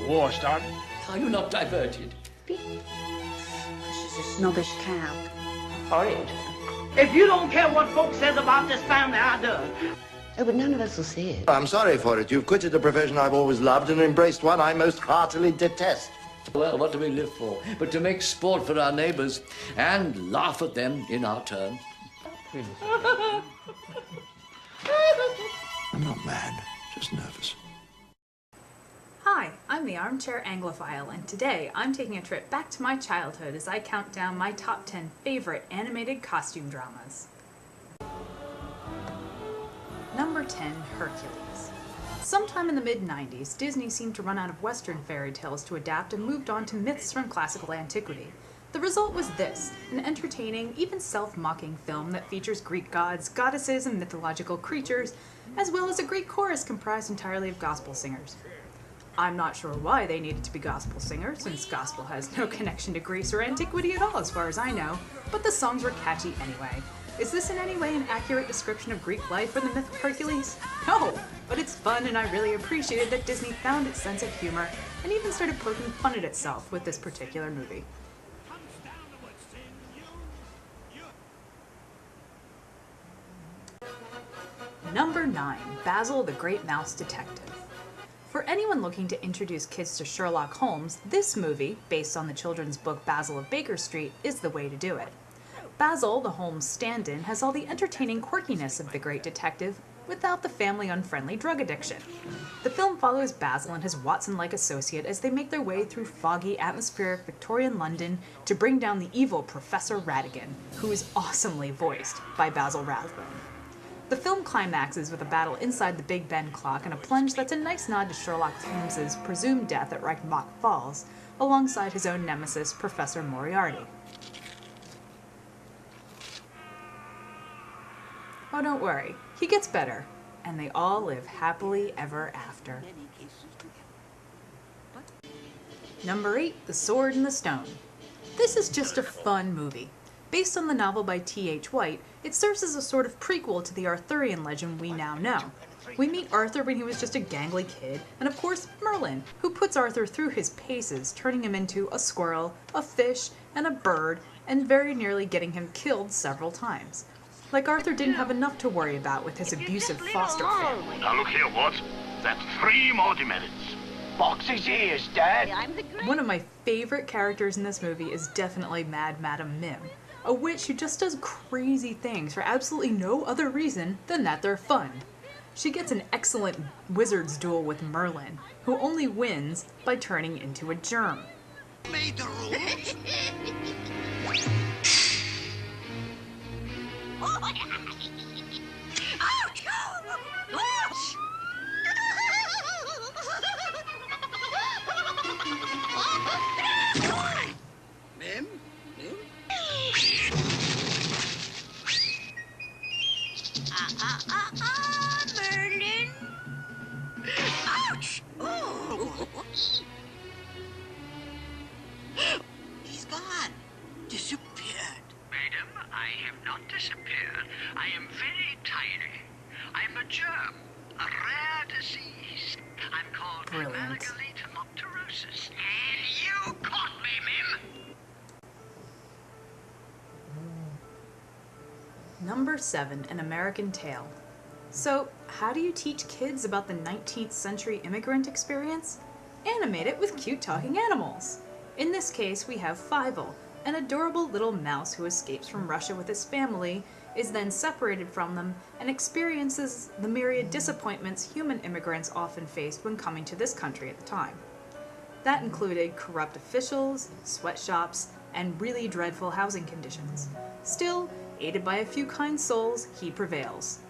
war started. Are you not diverted? She's a snobbish cow. Horrid. If you don't care what folks says about this family, I do. Oh, but none of us will see it. I'm sorry for it. You've quitted a profession I've always loved and embraced one I most heartily detest. Well, what do we live for? But to make sport for our neighbours and laugh at them in our turn. I'm not mad, just nervous. Hi, I'm the Armchair Anglophile, and today I'm taking a trip back to my childhood as I count down my top 10 favorite animated costume dramas. Number 10, Hercules. Sometime in the mid-90s, Disney seemed to run out of Western fairy tales to adapt and moved on to myths from classical antiquity. The result was this, an entertaining, even self-mocking film that features Greek gods, goddesses, and mythological creatures, as well as a Greek chorus comprised entirely of gospel singers. I'm not sure why they needed to be gospel singers, since gospel has no connection to Greece or antiquity at all as far as I know, but the songs were catchy anyway. Is this in any way an accurate description of Greek life or the myth of Hercules? No, but it's fun, and I really appreciated that Disney found its sense of humor and even started poking fun at itself with this particular movie. Number 9, Basil the Great Mouse Detective. For anyone looking to introduce kids to Sherlock Holmes, this movie, based on the children's book Basil of Baker Street, is the way to do it. Basil, the Holmes stand-in, has all the entertaining quirkiness of the great detective without the family-unfriendly drug addiction. The film follows Basil and his Watson-like associate as they make their way through foggy, atmospheric Victorian London to bring down the evil Professor Ratigan, who is awesomely voiced by Basil Rathbone. The film climaxes with a battle inside the Big Ben clock and a plunge that's a nice nod to Sherlock Holmes' presumed death at Reichenbach Falls, alongside his own nemesis, Professor Moriarty. Oh, don't worry, he gets better, and they all live happily ever after. Number 8, The Sword and the Stone. This is just a fun movie. Based on the novel by T.H. White, it serves as a sort of prequel to the Arthurian legend we now know. We meet Arthur when he was just a gangly kid, and of course Merlin, who puts Arthur through his paces, turning him into a squirrel, a fish, and a bird, and very nearly getting him killed several times. Like Arthur didn't have enough to worry about with his abusive foster family. Now look here, Watts. That's 3 more demerits. Box his ears, Dad. One of my favorite characters in this movie is definitely Mad Madam Mim, a witch who just does crazy things for absolutely no other reason than that they're fun. She gets an excellent wizard's duel with Merlin, who only wins by turning into a germ. Made the rules. Mim? Mim? Merlin! Ouch! Oh! He's gone. Disappeared. Madam, I have not disappeared. I am very tiny. I'm a germ, a rare disease. I'm called Amalgamatomopterosis. And you caught me, Mim! Number 7, An American Tale. So, how do you teach kids about the 19th century immigrant experience? Animate it with cute talking animals. In this case, we have Fievel, an adorable little mouse who escapes from Russia with his family, is then separated from them, and experiences the myriad disappointments human immigrants often faced when coming to this country at the time. That included corrupt officials, sweatshops, and really dreadful housing conditions. Still, aided by a few kind souls, he prevails.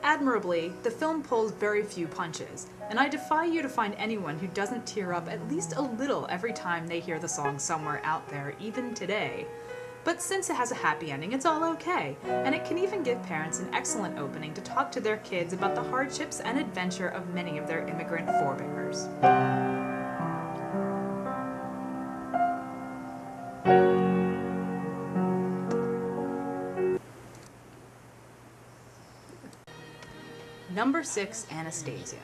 Admirably, the film pulls very few punches, and I defy you to find anyone who doesn't tear up at least a little every time they hear the song somewhere out there, even today. But since it has a happy ending, it's all okay, and it can even give parents an excellent opening to talk to their kids about the hardships and adventure of many of their immigrant forebears. Number 6, Anastasiya.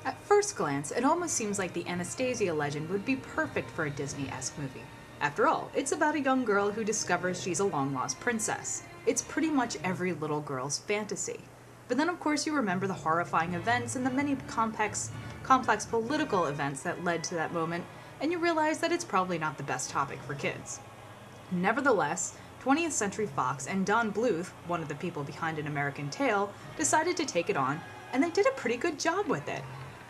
At first glance, it almost seems like the Anastasiya legend would be perfect for a Disney-esque movie. After all, it's about a young girl who discovers she's a long-lost princess. It's pretty much every little girl's fantasy. But then of course you remember the horrifying events and the many complex political events that led to that moment, and you realize that it's probably not the best topic for kids. Nevertheless, 20th Century Fox and Don Bluth, one of the people behind An American Tail, decided to take it on, and they did a pretty good job with it.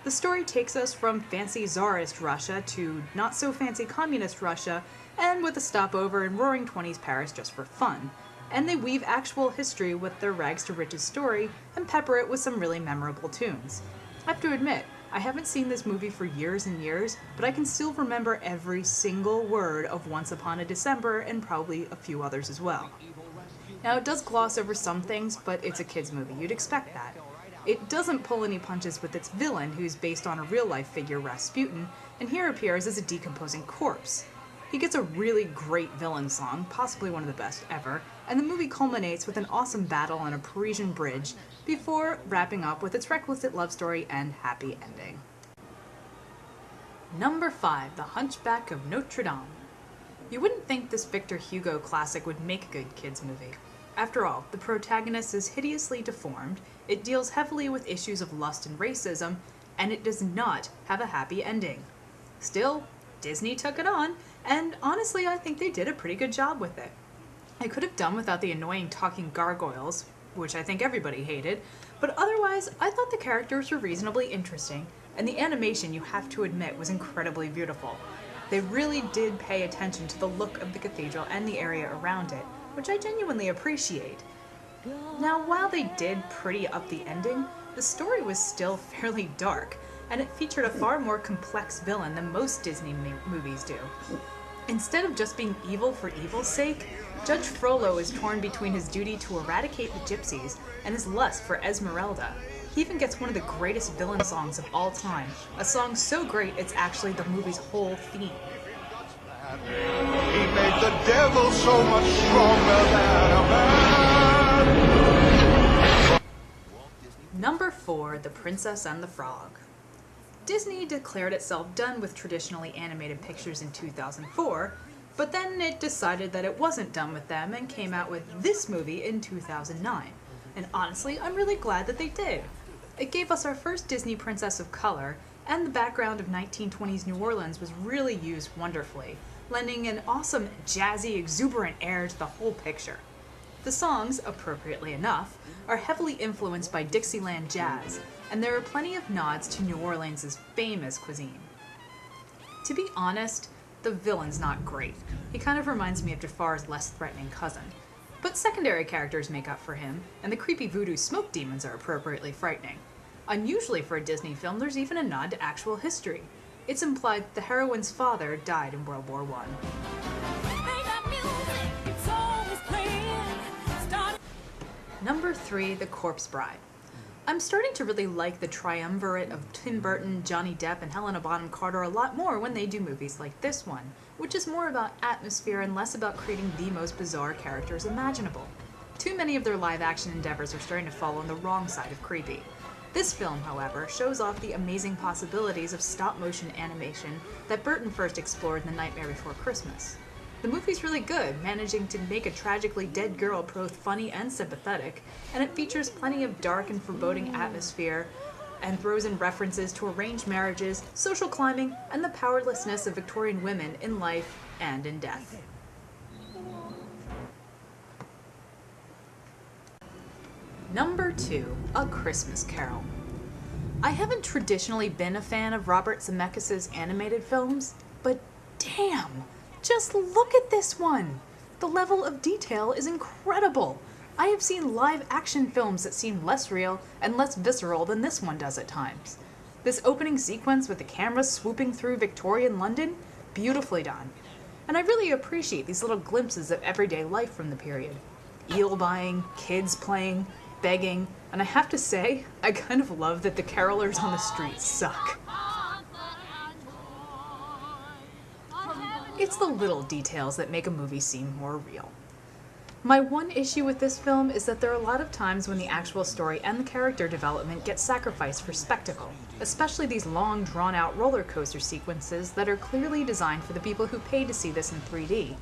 The story takes us from fancy Tsarist Russia to not-so-fancy communist Russia, and with a stopover in Roaring Twenties Paris just for fun. And they weave actual history with their rags-to-riches story and pepper it with some really memorable tunes. I have to admit, I haven't seen this movie for years and years, but I can still remember every single word of Once Upon a December and probably a few others as well. Now, it does gloss over some things, but it's a kids' movie. You'd expect that. It doesn't pull any punches with its villain, who's based on a real-life figure, Rasputin, and here appears as a decomposing corpse. He gets a really great villain song, possibly one of the best ever, and the movie culminates with an awesome battle on a Parisian bridge before wrapping up with its requisite love story and happy ending. Number 5, The Hunchback of Notre Dame. You wouldn't think this Victor Hugo classic would make a good kids movie. After all, the protagonist is hideously deformed, it deals heavily with issues of lust and racism, and it does not have a happy ending. Still, Disney took it on, and honestly I think they did a pretty good job with it. I could have done without the annoying talking gargoyles, which I think everybody hated, but otherwise I thought the characters were reasonably interesting, and the animation, you have to admit, was incredibly beautiful. They really did pay attention to the look of the cathedral and the area around it, which I genuinely appreciate. Now, while they did pretty up the ending, the story was still fairly dark, and it featured a far more complex villain than most Disney movies do. Instead of just being evil for evil's sake, Judge Frollo is torn between his duty to eradicate the gypsies and his lust for Esmeralda. He even gets one of the greatest villain songs of all time, a song so great it's actually the movie's whole theme. He made the devil so much stronger than a man. Number 4, The Princess and the Frog. Disney declared itself done with traditionally animated pictures in 2004, but then it decided that it wasn't done with them and came out with this movie in 2009. And honestly, I'm really glad that they did. It gave us our first Disney princess of color, and the background of 1920s New Orleans was really used wonderfully, lending an awesome, jazzy, exuberant air to the whole picture. The songs, appropriately enough, are heavily influenced by Dixieland jazz, and there are plenty of nods to New Orleans' famous cuisine. To be honest, the villain's not great. He kind of reminds me of Jafar's less threatening cousin. But secondary characters make up for him, and the creepy voodoo smoke demons are appropriately frightening. Unusually for a Disney film, there's even a nod to actual history. It's implied that the heroine's father died in World War I. Number 3, The Corpse Bride. I'm starting to really like the triumvirate of Tim Burton, Johnny Depp, and Helena Bonham Carter a lot more when they do movies like this one, which is more about atmosphere and less about creating the most bizarre characters imaginable. Too many of their live-action endeavors are starting to fall on the wrong side of creepy. This film, however, shows off the amazing possibilities of stop-motion animation that Burton first explored in The Nightmare Before Christmas. The movie's really good, managing to make a tragically dead girl both funny and sympathetic, and it features plenty of dark and foreboding atmosphere, and throws in references to arranged marriages, social climbing, and the powerlessness of Victorian women in life and in death. Number 2, A Christmas Carol. I haven't traditionally been a fan of Robert Zemeckis' animated films, but damn! Just look at this one! The level of detail is incredible! I have seen live-action films that seem less real and less visceral than this one does at times. This opening sequence with the camera swooping through Victorian London, beautifully done. And I really appreciate these little glimpses of everyday life from the period. Eel buying, kids playing, begging, and I have to say, I kind of love that the carolers on the streets suck. It's the little details that make a movie seem more real. My one issue with this film is that there are a lot of times when the actual story and the character development get sacrificed for spectacle, especially these long, drawn-out roller coaster sequences that are clearly designed for the people who pay to see this in 3D.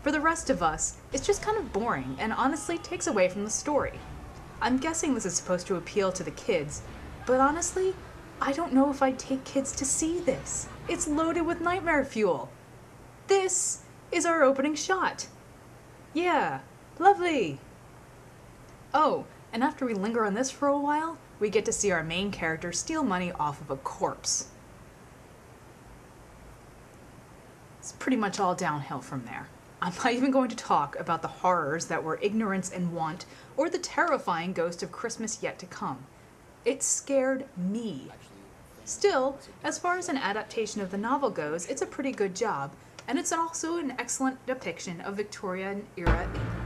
For the rest of us, it's just kind of boring and honestly takes away from the story. I'm guessing this is supposed to appeal to the kids, but honestly, I don't know if I'd take kids to see this. It's loaded with nightmare fuel. This is our opening shot. Yeah. Lovely! Oh, and after we linger on this for a while, we get to see our main character steal money off of a corpse. It's pretty much all downhill from there. I'm not even going to talk about the horrors that were ignorance and want, or the terrifying ghost of Christmas yet to come. It scared me. Still, as far as an adaptation of the novel goes, it's a pretty good job, and it's also an excellent depiction of Victorian-era England.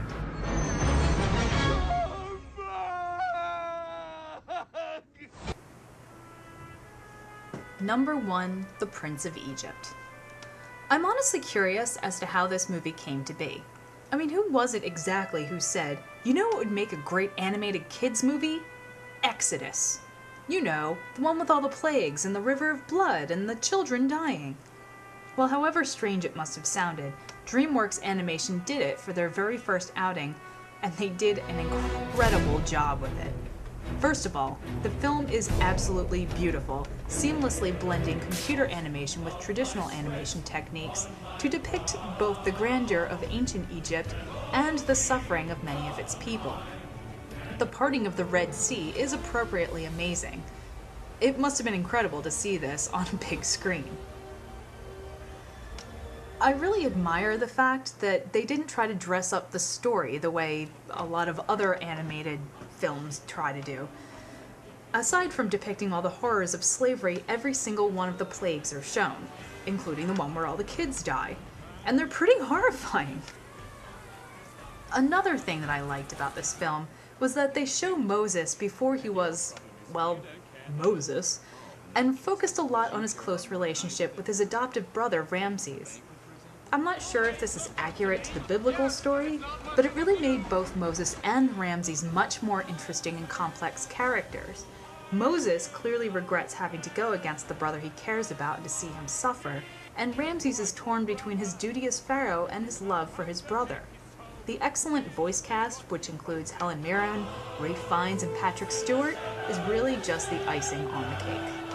Number 1, The Prince of Egypt. I'm honestly curious as to how this movie came to be. I mean, who was it exactly who said, you know what would make a great animated kids movie? Exodus. You know, the one with all the plagues and the river of blood and the children dying. Well, however strange it must have sounded, DreamWorks Animation did it for their very first outing, and they did an incredible job with it. First of all, the film is absolutely beautiful, seamlessly blending computer animation with traditional animation techniques to depict both the grandeur of ancient Egypt and the suffering of many of its people. The parting of the Red Sea is appropriately amazing. It must have been incredible to see this on a big screen. I really admire the fact that they didn't try to dress up the story the way a lot of other animated films try to do. Aside from depicting all the horrors of slavery, every single one of the plagues are shown, including the one where all the kids die, and they're pretty horrifying. Another thing that I liked about this film was that they show Moses before he was, well, Moses, and focused a lot on his close relationship with his adoptive brother Ramses. I'm not sure if this is accurate to the biblical story, but it really made both Moses and Ramses much more interesting and complex characters. Moses clearly regrets having to go against the brother he cares about and to see him suffer, and Ramses is torn between his duty as pharaoh and his love for his brother. The excellent voice cast, which includes Helen Mirren, Ralph Fiennes, and Patrick Stewart, is really just the icing on the cake.